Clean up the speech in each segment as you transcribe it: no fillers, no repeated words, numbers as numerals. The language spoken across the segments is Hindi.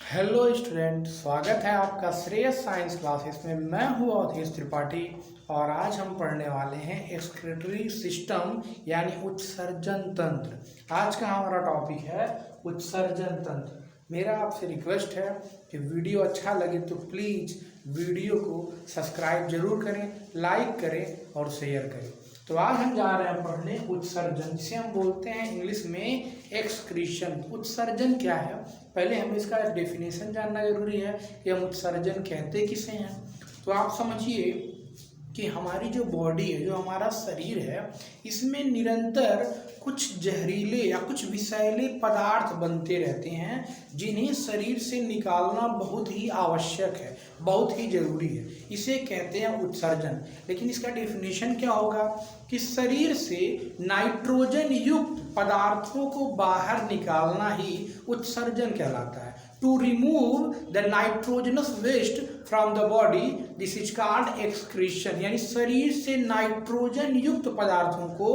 हेलो स्टूडेंट, स्वागत है आपका श्रेयस साइंस क्लासेस में। मैं हूँ अवधेश त्रिपाठी और आज हम पढ़ने वाले हैं एक्सक्रीटरी सिस्टम यानी उत्सर्जन तंत्र। आज का हमारा टॉपिक है उत्सर्जन तंत्र। मेरा आपसे रिक्वेस्ट है कि वीडियो अच्छा लगे तो प्लीज़ वीडियो को सब्सक्राइब जरूर करें, लाइक करें और शेयर करें। तो आज हम जा रहे हैं पढ़ने उत्सर्जन, जिसे हम बोलते हैं इंग्लिश में एक्सक्रीशन। उत्सर्जन क्या है, पहले हमें इसका डेफिनेशन जानना जरूरी है कि हम उत्सर्जन कहते किसे हैं। तो आप समझिए कि हमारी जो बॉडी है, जो हमारा शरीर है, इसमें निरंतर कुछ जहरीले या कुछ विषैले पदार्थ बनते रहते हैं, जिन्हें शरीर से निकालना बहुत ही आवश्यक है, बहुत ही जरूरी है। इसे कहते हैं उत्सर्जन। लेकिन इसका डेफिनेशन क्या होगा कि शरीर से नाइट्रोजन युक्त पदार्थों को बाहर निकालना ही उत्सर्जन कहलाता है। To remove the nitrogenous waste from the body, this is called excretion. यानी शरीर से नाइट्रोजन युक्त पदार्थों को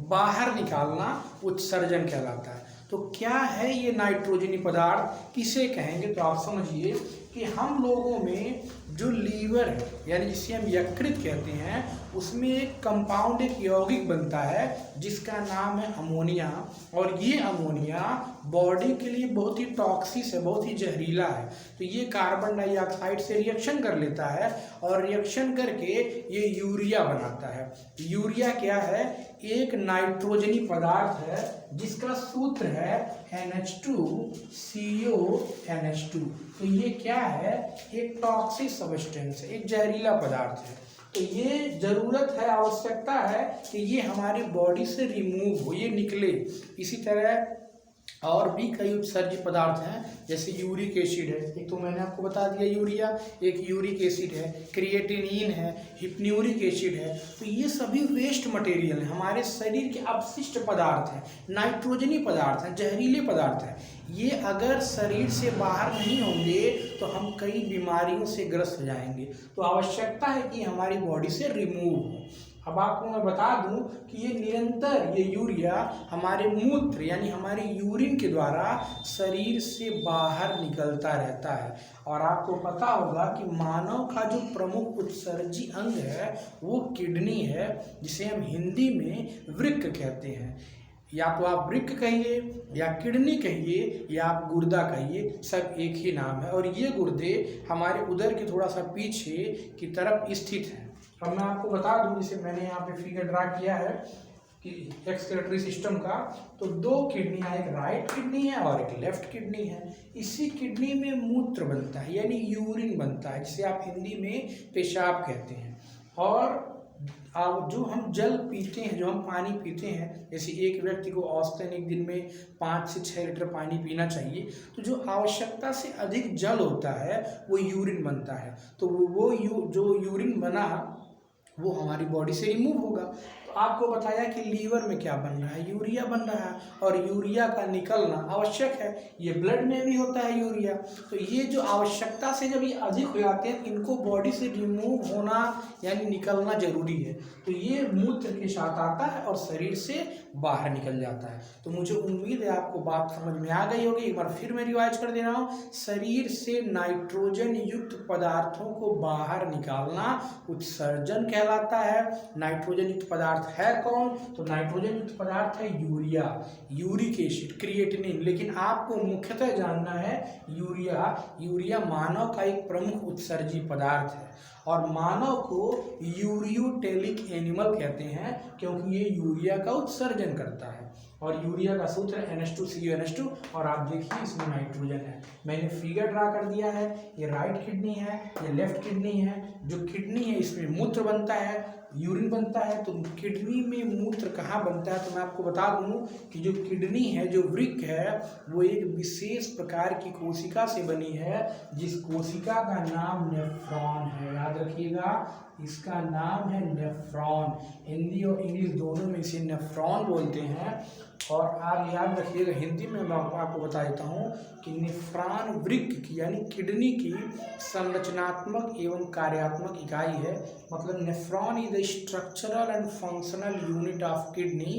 बाहर निकालना उत्सर्जन कहलाता है। तो क्या है ये नाइट्रोजनी पदार्थ, किसे कहेंगे? तो आप समझिए कि हम लोगों में जो लीवर है, यानी जिसे हम यकृत कहते हैं, उसमें एक कंपाउंड, एक यौगिक बनता है जिसका नाम है अमोनिया। और ये अमोनिया बॉडी के लिए बहुत ही टॉक्सिक है, बहुत ही जहरीला है। तो ये कार्बन डाइऑक्साइड से रिएक्शन कर लेता है और रिएक्शन करके ये यूरिया बनाता है। यूरिया क्या है? एक नाइट्रोजनी पदार्थ है जिसका सूत्र है NH2CO NH2। तो ये क्या है? एक टॉक्सिक सब्सटेंस है, एक जहरीला पदार्थ है। तो ये जरूरत है, आवश्यकता है कि ये हमारी बॉडी से रिमूव हो, ये निकले। इसी तरह और भी कई उत्सर्जी पदार्थ हैं, जैसे यूरिक एसिड है, एक तो मैंने आपको बता दिया यूरिया, एक यूरिक एसिड है, क्रिएटिनिन है, हिप्न्यूरिक एसिड है। तो ये सभी वेस्ट मटेरियल हैं, हमारे शरीर के अपशिष्ट पदार्थ हैं, नाइट्रोजनी पदार्थ हैं, जहरीले पदार्थ हैं। ये अगर शरीर से बाहर नहीं होंगे तो हम कई बीमारियों से ग्रस्त हो जाएंगे। तो आवश्यकता है कि हमारी बॉडी से रिमूव हो। अब आपको मैं बता दूं कि ये निरंतर ये यूरिया हमारे मूत्र यानी हमारे यूरिन के द्वारा शरीर से बाहर निकलता रहता है। और आपको पता होगा कि मानव का जो प्रमुख उत्सर्जी अंग है वो किडनी है, जिसे हम हिंदी में वृक्क कहते हैं। या तो आप वृक्क कहिए या किडनी कहिए या आप गुर्दा कहिए, सब एक ही नाम है। और ये गुर्दे हमारे उदर के थोड़ा सा पीछे की तरफ स्थित हैं। अब मैं आपको बता दूं, जैसे मैंने यहाँ पे फिगर ड्रा किया है कि एक्सक्रीटरी सिस्टम का, तो दो किडनियाँ, एक राइट किडनी है और एक लेफ्ट किडनी है। इसी किडनी में मूत्र बनता है यानी यूरिन बनता है, जिसे आप हिंदी में पेशाब कहते हैं। और अब जो हम जल पीते हैं, जो हम पानी पीते हैं, जैसे एक व्यक्ति को औसतन एक दिन में 5 से 6 लीटर पानी पीना चाहिए, तो जो आवश्यकता से अधिक जल होता है वो यूरिन बनता है। तो जो यूरिन बना वो हमारी बॉडी से रिमूव होगा। तो आपको बताया कि लीवर में क्या बन रहा है, यूरिया बन रहा है, और यूरिया का निकलना आवश्यक है। ये ब्लड में भी होता है यूरिया। तो ये जो आवश्यकता से जब ये अधिक हो जाते हैं, इनको बॉडी से रिमूव होना यानी निकलना जरूरी है। तो ये मूत्र के साथ आता है और शरीर से बाहर निकल जाता है। तो मुझे उम्मीद है आपको बात समझ में आ गई होगी। एक बार फिर मैं रिवाइज कर दे रहा हूँ, शरीर से नाइट्रोजन युक्त पदार्थों को बाहर निकालना उत्सर्जन कहलाता है। नाइट्रोजन युक्त पदार्थ है कौन? तो नाइट्रोजन युक्त पदार्थ है यूरिया, यूरिक एसिड, क्रिएटिनिन। लेकिन आपको मुख्यतः जानना है यूरिया मानव का एक प्रमुख उत्सर्जी पदार्थ है। और मानव को यूरियोटेलिक एनिमल कहते हैं क्योंकि ये यूरिया का उत्सर्जन करता है। और यूरिया का सूत्र है NH2CO NH2। और आप देखिए इसमें नाइट्रोजन है, मैंने फिगर ड्रा कर दिया है। ये राइट किडनी है, ये लेफ्ट किडनी है। जो किडनी है इसमें मूत्र बनता है, यूरिन बनता है। तो किडनी में मूत्र कहाँ बनता है? तो मैं आपको बता दूं कि जो किडनी है, जो वृक्क है, वो एक विशेष प्रकार की कोशिका से बनी है, जिस कोशिका का नाम नेफ्रॉन है। याद रखिएगा, इसका नाम है नेफ्रॉन। हिंदी और इंग्लिश दोनों में इसे नेफ्रॉन बोलते हैं। और आप याद रखिएगा, हिंदी में मैं आपको बता देता हूँ कि नेफ्रॉन वृक्क की यानी किडनी की संरचनात्मक एवं कार्यात्मक इकाई है। मतलब nephron is the structural and functional unit of kidney,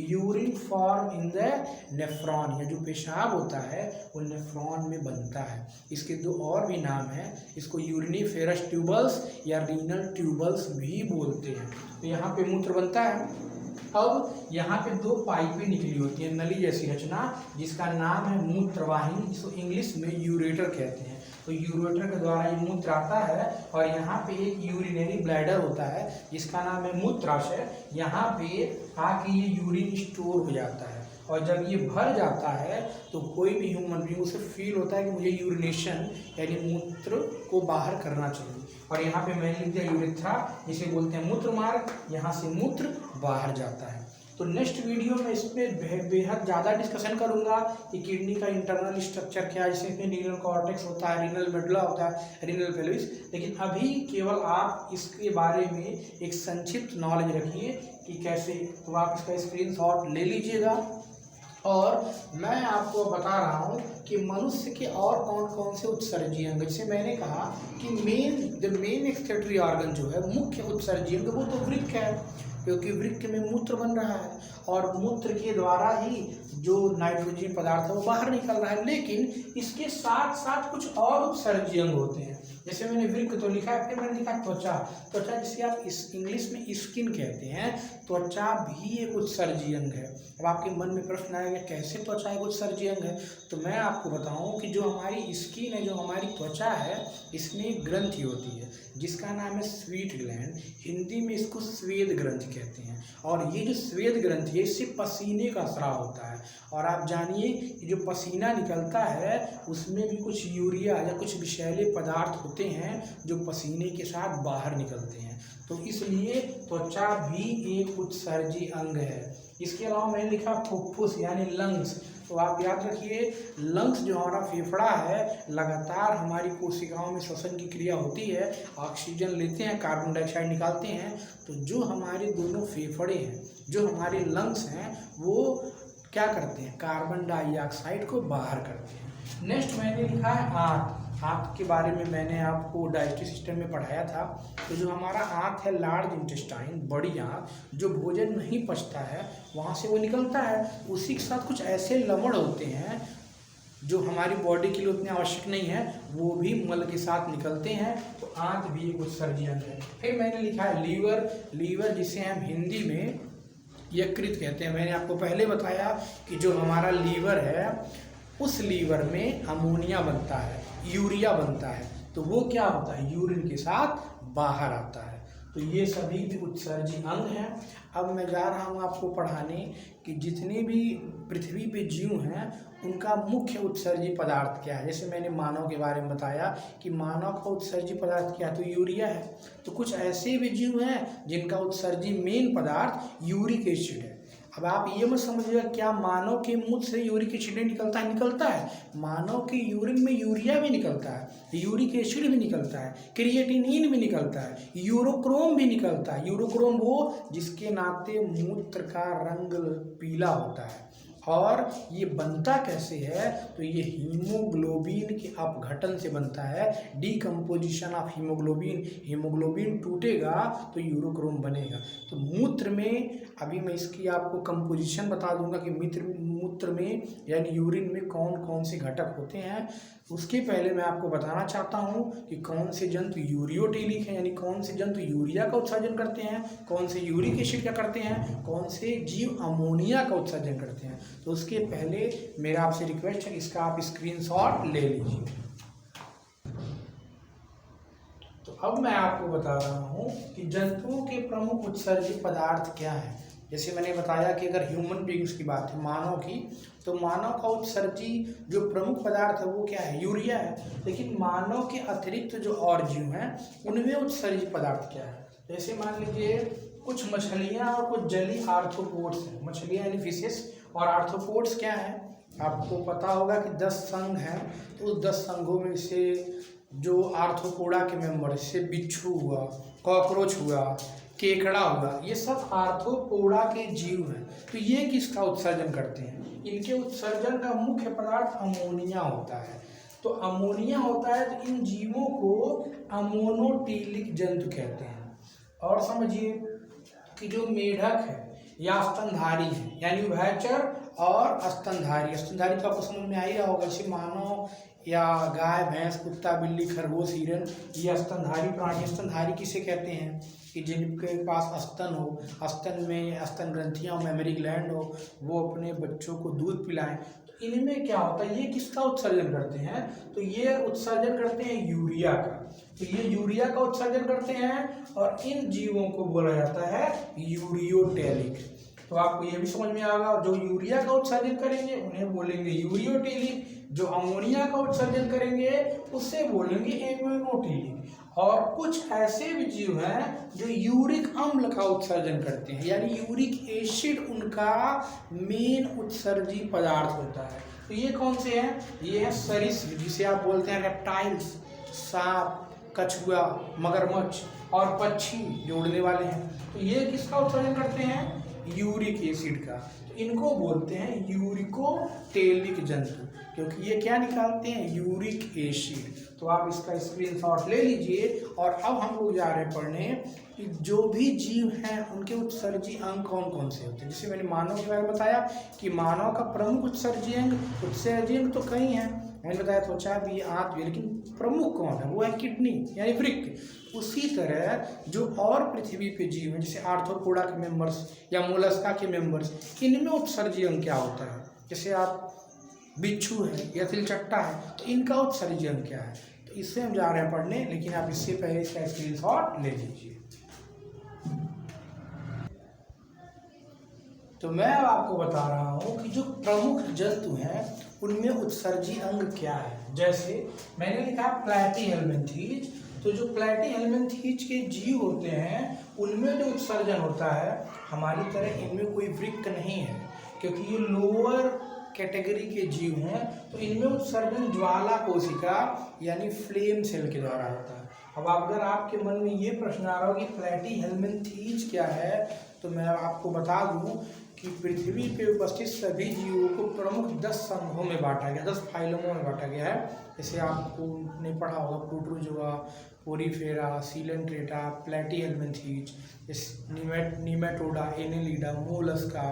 urine form in the nephron. या जो पेशाब होता है वो नेफ्रॉन में बनता है। इसके दो और भी नाम हैं, इसको यूरिनिफेरस ट्यूबल्स या रीनल ट्यूबल्स भी बोलते हैं। तो यहाँ पे मूत्र बनता है। अब यहाँ पे दो पाइपें निकली होती हैं, नली जैसी रचना, जिसका नाम है मूत्रवाहिनी, जिसको इंग्लिश में यूरेटर कहते हैं। तो यूरेटर के द्वारा ये मूत्र आता है और यहाँ पे एक यूरिनरी ब्लैडर होता है जिसका नाम है मूत्राशय। यहाँ पे आके ये यूरिन स्टोर हो जाता है और जब ये भर जाता है तो कोई भी ह्यूमन बीइंग उसे फील होता है कि मुझे यूरिनेशन यानी मूत्र को बाहर करना चाहिए। और यहाँ पे मैंने लिख दिया यूरेथ्रा, जिसे बोलते हैं मूत्र मार्ग, यहाँ से मूत्र बाहर जाता है। तो नेक्स्ट वीडियो में इस पर बेहद ज़्यादा डिस्कशन करूँगा कि किडनी का इंटरनल स्ट्रक्चर क्या है, जिसमें रीनल कॉर्टेक्स होता है, रीनल मेडुला होता है, रीनल पेल्विस। लेकिन अभी केवल आप इसके बारे में एक संक्षिप्त नॉलेज रखिए कि कैसे, तो आप इसका स्क्रीनशॉट ले लीजिएगा। और मैं आपको बता रहा हूँ कि मनुष्य के और कौन कौन से उत्सर्जी अंग, जैसे मैंने कहा कि मेन एक्सक्रीटरी ऑर्गन जो है, मुख्य उत्सर्जी अंग, वो तो वृक्क है, क्योंकि वृक्क में मूत्र बन रहा है और मूत्र के द्वारा ही जो नाइट्रोजन पदार्थ है वो बाहर निकल रहा है। लेकिन इसके साथ साथ कुछ और उत्सर्जी अंग होते हैं, जैसे मैंने वृक्क तो लिखा है, फिर मैंने लिखा त्वचा। त्वचा जिसे आप इस इंग्लिश में स्किन कहते हैं, त्वचा भी एक उत्सर्जी अंग है। अब आपके मन में प्रश्न आएगा कैसे त्वचा एक उत्सर्जी अंग है, तो मैं आपको बताऊं कि जो हमारी स्किन है, जो हमारी त्वचा है, इसमें एक ग्रंथि होती है जिसका नाम है स्वीट ग्लैंड, हिंदी में इसको स्वेद ग्रंथि कहते हैं। और ये जो स्वेद ग्रंथि है, इससे पसीने का स्राव होता है। और आप जानिए कि जो पसीना निकलता है उसमें भी कुछ यूरिया या कुछ विषैले पदार्थ होते हैं जो पसीने के साथ बाहर निकलते हैं। तो इसलिए त्वचा भी एक उत्सर्जी अंग है। इसके अलावा मैंने लिखा फुफ्फुस यानी लंग्स। तो आप याद रखिए, लंग्स जो हमारा फेफड़ा है, लगातार हमारी कोशिकाओं में श्वसन की क्रिया होती है, ऑक्सीजन लेते हैं, कार्बन डाइऑक्साइड निकालते हैं। तो जो हमारे दोनों फेफड़े हैं, जो हमारे लंग्स हैं, वो क्या करते हैं, कार्बन डाइऑक्साइड को बाहर करते हैं। नेक्स्ट मैंने लिखा है आंत। आंत के बारे में मैंने आपको डाइजेस्टिव सिस्टम में पढ़ाया था। तो जो हमारा आंत है, लार्ज इंटेस्टाइन, बड़ी आंत, जो भोजन नहीं पचता है वहाँ से वो निकलता है। उसी के साथ कुछ ऐसे लवण होते हैं जो हमारी बॉडी के लिए उतने आवश्यक नहीं है, वो भी मल के साथ निकलते हैं। तो आंत भी एक उत्सर्जी अंग है। फिर मैंने लिखा है लीवर। लीवर जिसे हम हिंदी में यकृत कहते हैं। मैंने आपको पहले बताया कि जो हमारा लीवर है, उस लीवर में अमोनिया बनता है, यूरिया बनता है। तो वो क्या होता है, यूरिन के साथ बाहर आता है। तो ये सभी भी उत्सर्जी अंग हैं। अब मैं जा रहा हूँ आपको पढ़ाने कि जितने भी पृथ्वी पे जीव हैं उनका मुख्य उत्सर्जी पदार्थ क्या है। जैसे मैंने मानव के बारे में बताया कि मानव का उत्सर्जी पदार्थ क्या है, तो यूरिया है। तो कुछ ऐसे भी जीव हैं जिनका उत्सर्जी मेन पदार्थ यूरिक एसिड है। अब आप ये मत समझिएगा क्या मानव के मुंह से यूरिक एसिड निकलता है, निकलता है। मानव के यूरिन में यूरिया भी निकलता है, यूरिक एसिड भी निकलता है, क्रिएटिनिन भी निकलता है, यूरोक्रोम भी निकलता है। यूरोक्रोम वो जिसके नाते मूत्र का रंग पीला होता है। और ये बनता कैसे है, तो ये हीमोग्लोबिन के अपघटन से बनता है, डीकम्पोजिशन ऑफ हीमोग्लोबिन। हीमोग्लोबिन टूटेगा तो यूरोक्रोम बनेगा। तो मूत्र में अभी मैं इसकी आपको कंपोजिशन बता दूंगा कि मूत्र में यानी यूरिन में कौन कौन से घटक होते हैं। उसके पहले मैं आपको बताना चाहता हूँ कि कौन से जंतु यूरियोटेलिक हैं, यानी कौन से जंतु यूरिया का उत्सर्जन करते हैं, कौन से यूरिक एसिड का करते हैं, कौन से जीव अमोनिया का उत्सर्जन करते हैं। तो उसके पहले मेरा आपसे रिक्वेस्ट है, इसका आप स्क्रीनशॉट ले लीजिए। तो अब मैं आपको बता रहा हूँ कि जंतुओं के प्रमुख उत्सर्जी पदार्थ क्या हैं। जैसे मैंने बताया कि अगर ह्यूमन बीइंग्स की बात है, मानव की, तो मानव का उत्सर्जी जो प्रमुख पदार्थ है वो क्या है, यूरिया है। लेकिन मानव के अतिरिक्त जो और जीव हैं उनमें उत्सर्जी पदार्थ क्या है। जैसे मान लीजिए कुछ मछलियाँ और कुछ जलीय आर्थ्रोपोड्स हैं। मछलियाँ यानी फिशेस और आर्थ्रोपोड्स क्या हैं, आपको पता होगा कि 10 संघ हैं। तो उस 10 संघों में से जो आर्थ्रोपोडा के मेंबर, जैसे बिच्छू हुआ, कॉकरोच हुआ, केकड़ा हुआ, ये सब आर्थ्रोपोडा के जीव हैं। तो ये किसका उत्सर्जन करते हैं? इनके उत्सर्जन का मुख्य पदार्थ अमोनिया होता है। तो अमोनिया होता है तो इन जीवों को अमोनोटीलिक जंतु कहते हैं। और समझिए कि जो मेढक है या स्तनधारी है, यानी उभयचर और स्तनधारी, स्तनधारी तो आपको समझ में आ ही रहा होगा, जैसे मानव या गाय, भैंस, कुत्ता, बिल्ली, खरगोश, हिरन, ये स्तनधारी प्राणी। स्तनधारी किसे कहते हैं? कि जिनके पास स्तन हो, स्तन में स्तन ग्रंथियां हो, मेमरी ग्लैंड हो, वो अपने बच्चों को दूध पिलाएं। तो इनमें क्या होता है, ये किसका उत्सर्जन करते हैं? तो ये उत्सर्जन करते हैं यूरिया का। तो ये यूरिया का उत्सर्जन करते हैं और इन जीवों को बोला जाता है यूरियोटेलिक। तो आपको ये भी समझ में आएगा, जो यूरिया का उत्सर्जन करेंगे उन्हें बोलेंगे यूरियोटेलिक, जो अमोनिया का उत्सर्जन करेंगे उससे बोलेंगे एमोनोटेलिक। और कुछ ऐसे भी जीव हैं जो यूरिक अम्ल का उत्सर्जन करते हैं, यानी यूरिक एसिड उनका मेन उत्सर्जी पदार्थ होता है। तो ये कौन से हैं? ये है सरीसृप, जिसे आप बोलते हैं रेप्टाइल्स, सांप, कछुआ, मगरमच्छ और पक्षी जो उड़ने वाले हैं। तो ये किसका उत्सर्जन करते हैं? यूरिक एसिड का। तो इनको बोलते हैं यूरिकोटेलिक जंतु, क्योंकि ये क्या निकालते हैं? Uric acid. तो आप इसका स्क्रीनशॉट ले लीजिए। और अब हम लोग जा रहे हैं पढ़ने कि जो भी जीव हैं उनके उत्सर्जी अंग कौन कौन से होते हैं। जैसे मैंने मानव के बारे में बताया कि मानव का प्रमुख उत्सर्जी अंग तो कई हैं, मैंने बताया त्वचा भी, आंत भी, लेकिन प्रमुख कौन है? वो है किडनी यानी वृक्क। उसी तरह जो और पृथ्वी पे जीव हैं, जैसे आर्थ्रोपोडा के मेंबर्स या मोलस्का के मेंबर्स, इनमें उत्सर्जी अंग क्या होता है? जैसे आप बिच्छू है या तिलचट्टा है, तो इनका उत्सर्जी अंग क्या है? तो इससे हम जा रहे हैं पढ़ने, लेकिन आप इससे पहले इसका स्क्रीनशॉट ले लीजिए। तो मैं अब आपको बता रहा हूँ कि जो प्रमुख जंतु हैं उनमें उत्सर्जी अंग क्या है। जैसे मैंने लिखा प्लैटीहेल्मिन्थीज। तो जो प्लैटीहेल्मिन्थीज के जीव होते हैं उनमें जो उत्सर्जन होता है, हमारी तरह इनमें कोई वृक्क नहीं है, क्योंकि ये लोअर कैटेगरी के जीव हैं। तो इनमें उत्सर्जन ज्वाला कोशिका यानी फ्लेम सेल के द्वारा होता है। अब अगर आपके मन में ये प्रश्न आ रहा हो कि प्लैटीहेल्मिन्थीज क्या है, तो मैं आपको बता दूं कि पृथ्वी पे उपस्थित सभी जीवों को प्रमुख 10 संघों में बांटा गया, 10 फाइलमों में बांटा गया है। जैसे आपको ने पढ़ा होगा protozoa, porifera, coelenterata, platyhelminthes, nematoda, annelida, mollusca,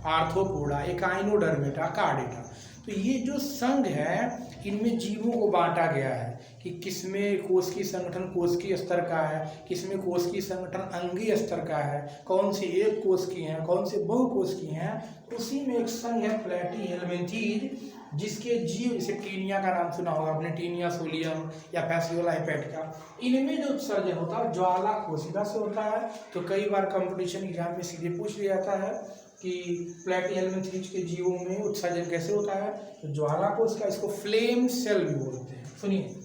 arthropoda, echinodermata, chordata. तो ये जो संघ है इनमें जीवों को बांटा गया है कि किसमें कोशिकीय संगठन कोशिकीय स्तर का है, किसमें कोशिकीय संगठन अंगीय स्तर का है, कौन से एक कोशिकीय हैं, कौन से बहुकोशिकीय हैं। उसी में एक संघ है प्लैटीहेल्मिन्थीज, जिसके जीव, जैसे टीनिया का नाम सुना होगा आपने, टीनिया सोलियम या फैसियोला हेपेटिका। इनमें जो उत्सर्जन होता है ज्वाला कोशिका से होता है। तो कई बार कंपटीशन एग्जाम में सीधे पूछ लिया जाता है कि प्लैटीहेल्मिन्थीज के जीवों में उत्सर्जन कैसे होता है, तो ज्वाला कोशिका, इसको फ्लेम सेल भी बोलते हैं। सुनिए,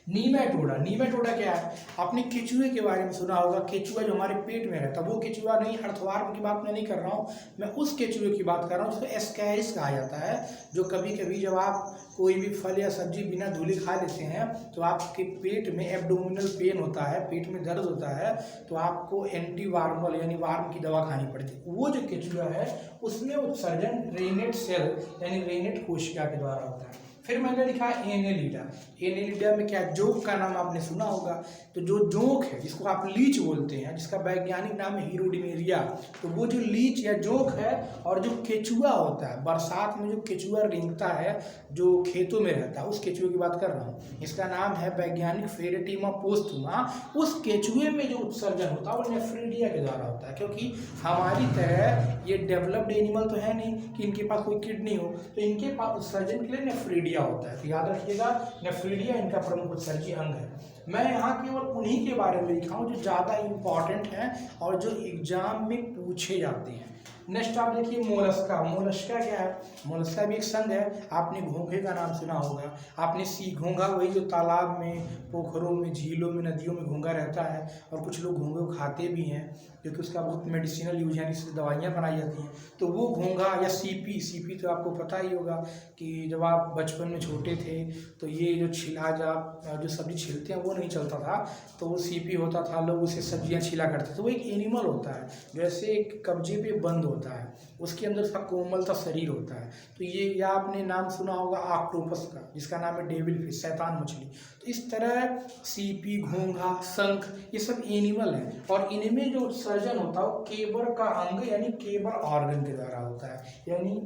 नीमेटोडा। नीमेटोडा क्या है? आपने केचुए के बारे में सुना होगा, केचुआ जो हमारे पेट में रहता है, वो केचुआ नहीं, अर्थवार्म की बात मैं नहीं कर रहा हूँ, मैं उस केचुए की बात कर रहा हूँ जिसको एस्कैरिस कहा जाता है। जो कभी कभी जब आप कोई भी फल या सब्जी बिना धुले खा लेते हैं तो आपके पेट में एब्डोमिनल पेन होता है, पेट में दर्द होता है, तो आपको एंटीवार्मल यानी वार्म की दवा खानी पड़ती है। वो जो केचुआ है उसमें उत्सर्जन रेनेट सेल यानी रेनेट कोशिका के द्वारा होता है। फिर मैंने लिखा एनेलिडा। एनेलिडा में क्या, जोंक का नाम आपने सुना होगा। तो जो जोंक है जिसको आप लीच बोलते हैं, जिसका वैज्ञानिक नाम है हीरोडिनेरिया, तो वो जो लीच या जोंक है, और जो केचुआ होता है, बरसात में जो केचुआ रेंगता है जो खेतों में रहता है, उस केचुए की बात कर रहा हूँ, इसका नाम है वैज्ञानिक फेरेटिमा पोस्थुमा। उस केचुए में जो उत्सर्जन होता है वो नेफ्रीडिया के द्वारा होता है, क्योंकि हमारी तरह ये डेवलप्ड एनिमल तो है नहीं कि इनके पास कोई किडनी हो, तो इनके पास उत्सर्जन के लिए नेफ्रीडिया होता है। तो याद रखिएगा, नेफ्रीडिया इनका प्रमुख उत्सर्जी अंग है। मैं यहाँ केवल उन्हीं के बारे में लिखा हूँ जो ज़्यादा इम्पॉर्टेंट हैं और जो एग्जाम में पूछे जाते हैं। नेक्स्ट आप देखिए मोलस्का। मोलस्का क्या है? मोलस्का भी एक संघ है। आपने घोंघे का नाम सुना होगा। आपने घोंघा वही जो तालाब में, पोखरों में, झीलों में, नदियों में घोंघा रहता है, और कुछ लोग घोंघे को खाते भी हैं क्योंकि उसका बहुत मेडिसिनल यूज है, इससे दवाइयाँ बनाई जाती हैं। तो वो घोंघा या सीपी, सीपी तो आपको पता ही होगा कि जब आप बचपन में छोटे थे तो ये जो आज आप जो सब्जी छीलते हैं वो नहीं चलता था, तो वो सीपी होता था, लोग उसे सब्जियां छीला करते थे। तो वो एक एनिमल होता है जैसे एक कब्जे पे बंद होता है, उसके अंदर उसका कोमल सा शरीर होता है। तो ये, या आपने नाम सुना होगा ऑक्टोपस का, जिसका नाम है डेविल फिश, शैतान मछली। तो इस तरह सीपी, घोंघा, शंख, ये सब एनिमल हैं, और इनमें जो उत्सर्जन होता है वो केबर का अंग यानी केबर ऑर्गन के द्वारा होता है। यानी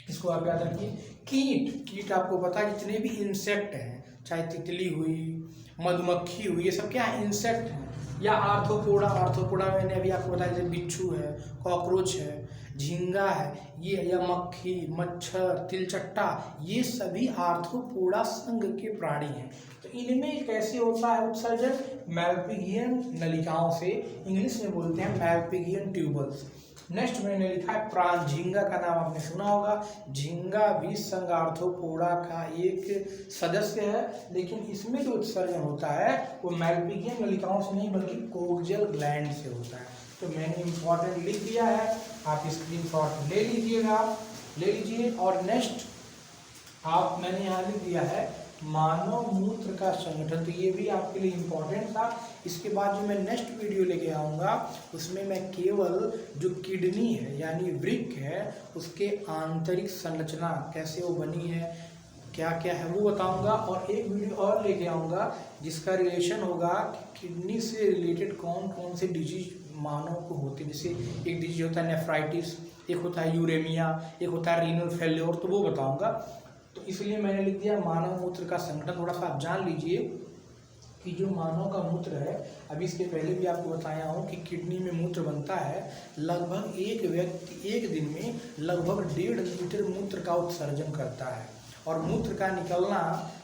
इसको आप याद रखिए। कीट आपको पता है जितने भी इंसेक्ट हैं, चाहे तितली हुई, मधुमक्खी हुई, ये सब क्या है? इंसेक्ट हैं। या आर्थ्रोपोडा, आर्थ्रोपोडा मैंने अभी आपको बताया जैसे बिच्छू है, कॉकरोच है, झींगा है, ये, या मक्खी, मच्छर, तिलचट्टा, ये सभी आर्थ्रोपोडा संघ के प्राणी हैं। तो इनमें कैसे होता है उत्सर्जन? मैल्पिगियन नलिकाओं से, इंग्लिश में बोलते हैं मैल्पिगियन ट्यूबल्स। नेक्स्ट मैंने लिखा है प्राण। झींगा का नाम आपने सुना होगा। झींगा भी संघ आर्थ्रोपोडा का एक सदस्य है, लेकिन इसमें जो उत्सर्जन होता है वो मैल्पिगियन नलिकाओं से नहीं बल्कि कोक्सियल ग्लैंड से होता है। तो मैंने इंपॉर्टेंट लिख दिया है, आप स्क्रीनशॉट ले लीजिएगा, ले लीजिए। और नेक्स्ट मैंने यहाँ लिख दिया है मानव मूत्र का संगठन, तो ये भी आपके लिए इम्पोर्टेंट था। इसके बाद जो मैं नेक्स्ट वीडियो लेके आऊँगा उसमें मैं केवल जो किडनी है यानी वृक्क है उसके आंतरिक संरचना कैसे वो बनी है, क्या क्या है वो बताऊंगा। और एक वीडियो और लेके आऊँगा जिसका रिलेशन होगा कि किडनी से रिलेटेड कौन कौन से डिजीज मानव को होते हैं। जैसे एक डिजीज होता है नेफ्राइटिस, एक होता है यूरेमिया, एक होता है रीनल फेल्योर, तो वो बताऊँगा। तो इसलिए मैंने लिख दिया मानव मूत्र का संगठन। थोड़ा सा आप जान लीजिए कि जो मानव का मूत्र है, अभी इसके पहले भी आपको बताया हूँ कि किडनी में मूत्र बनता है। लगभग एक व्यक्ति एक दिन में लगभग 1.5 लीटर मूत्र का उत्सर्जन करता है, और मूत्र का निकलना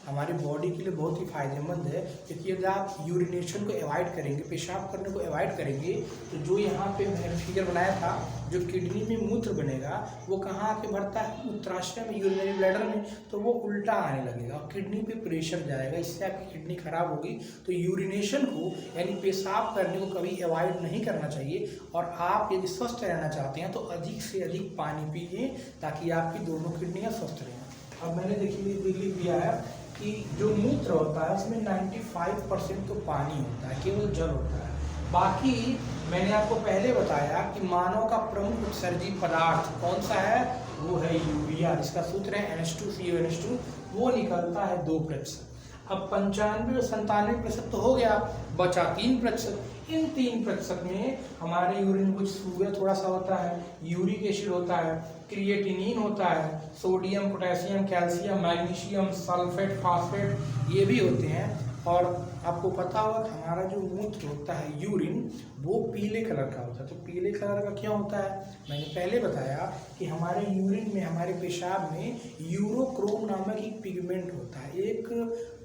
हमारी बॉडी के लिए बहुत ही फायदेमंद है, क्योंकि यदि आप यूरिनेशन को अवॉइड करेंगे, पेशाब करने को अवॉइड करेंगे, तो जो यहाँ पे मैंने फिगर बनाया था, जो किडनी में मूत्र बनेगा वो कहाँ आके भरता है? मूत्राशय में, यूरिनरी ब्लैडर में, तो वो उल्टा आने लगेगा और किडनी पे प्रेशर जाएगा, इससे आपकी किडनी खराब होगी। तो यूरिनेशन को यानी पेशाब करने को कभी अवॉइड नहीं करना चाहिए, और आप यदि स्वस्थ रहना चाहते हैं तो अधिक से अधिक पानी पीजिए ताकि आपकी दोनों किडनियाँ स्वस्थ रहें। अब मैंने देखिए लिख दिया है कि जो मूत्र होता है उसमें 95% तो पानी होता है, केवल जल होता है। बाकी मैंने आपको पहले बताया कि मानव का प्रमुख उत्सर्जित पदार्थ कौन सा है? वो है यूरिया, जिसका सूत्र है NH2CO NH2, वो निकलता है 2%। अब 95 और 97% तो हो गया, बचा 3%। इन 3% में हमारे यूरिन कुछ शुगर थोड़ा सा होता है, यूरिक एसिड होता है, क्रिएटिनिन होता है, sodium, potassium, calcium, magnesium, sulphate, phosphate, ये भी होते हैं। और आपको पता होगा कि हमारा जो मूत्र होता है यूरिन, वो पीले कलर का होता है। तो पीले कलर का क्यों होता है? मैंने पहले बताया कि हमारे यूरिन में, हमारे पेशाब में यूरोक्रोम नामक एक पिगमेंट होता है, एक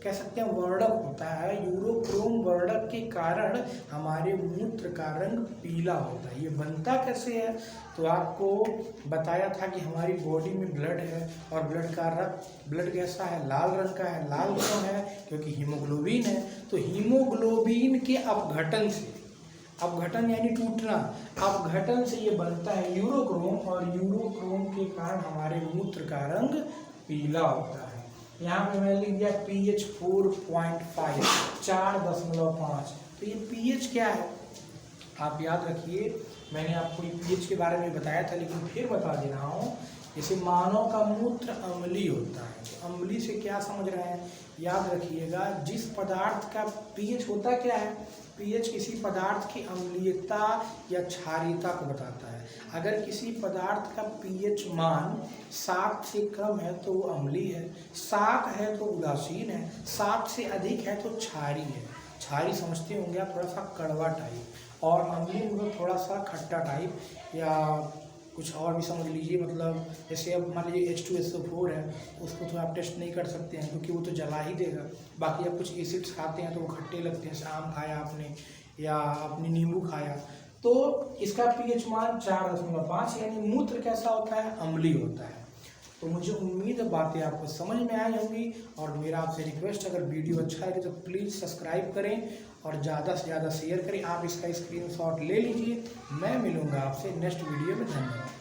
कह सकते हैं वर्णक होता है। यूरोक्रोम वर्णक के कारण हमारे मूत्र का रंग पीला होता है। ये बनता कैसे है? तो आपको बताया था कि हमारी बॉडी में ब्लड है, और ब्लड का रंग, ब्लड कैसा है? लाल रंग का है। लाल क्यों है? क्योंकि हीमोग्लोबिन है। तो हीमोग्लोबिन के अपघटन से, अपघटन यानी टूटना, अपघटन से ये बनता है यूरोक्रोम, और यूरोक्रोम के कारण हमारे मूत्र का रंग पीला होता है। यहाँ पे मैंने लिख दिया pH 4.5, 4.5। तो ये pH क्या है आप याद रखिए, मैंने आपको ये pH के बारे में बताया था, लेकिन फिर बता दे रहा हूँ। जैसे मानव का मूत्र अम्लीय होता है, तो अम्लीय से क्या समझ रहे हैं? याद रखिएगा, जिस पदार्थ का pH होता क्या है? pH किसी पदार्थ की अम्लीयता या क्षारीयता को बताता है। अगर किसी पदार्थ का pH मान 7 से कम है तो वो अम्लीय है, 7 है तो उदासीन है, 7 से अधिक है तो क्षारी है। क्षारी समझते होंगे आप, थोड़ा सा कड़वा टाइप, और अम्लीय मतलब थोड़ा सा खट्टा टाइप, या कुछ और भी समझ लीजिए। मतलब जैसे अब मान लीजिए H2SO4 है, उसको तो आप टेस्ट नहीं कर सकते हैं क्योंकि वो तो जला ही देगा। बाकी आप कुछ एसिड्स खाते हैं तो वो खट्टे लगते हैं, जैसे आम खाया आपने या आपने नींबू खाया, तो इसका पीएच मान 4.5, यानी मूत्र कैसा होता है, अम्लीय होता है। तो मुझे उम्मीद है बातें आपको समझ में आई होंगी, और मेरा आपसे रिक्वेस्ट, अगर वीडियो अच्छा लगे तो प्लीज़ सब्सक्राइब करें और ज़्यादा से ज़्यादा शेयर करें। आप इसका स्क्रीनशॉट ले लीजिए। मैं मिलूँगा आपसे नेक्स्ट वीडियो में। धन्यवाद।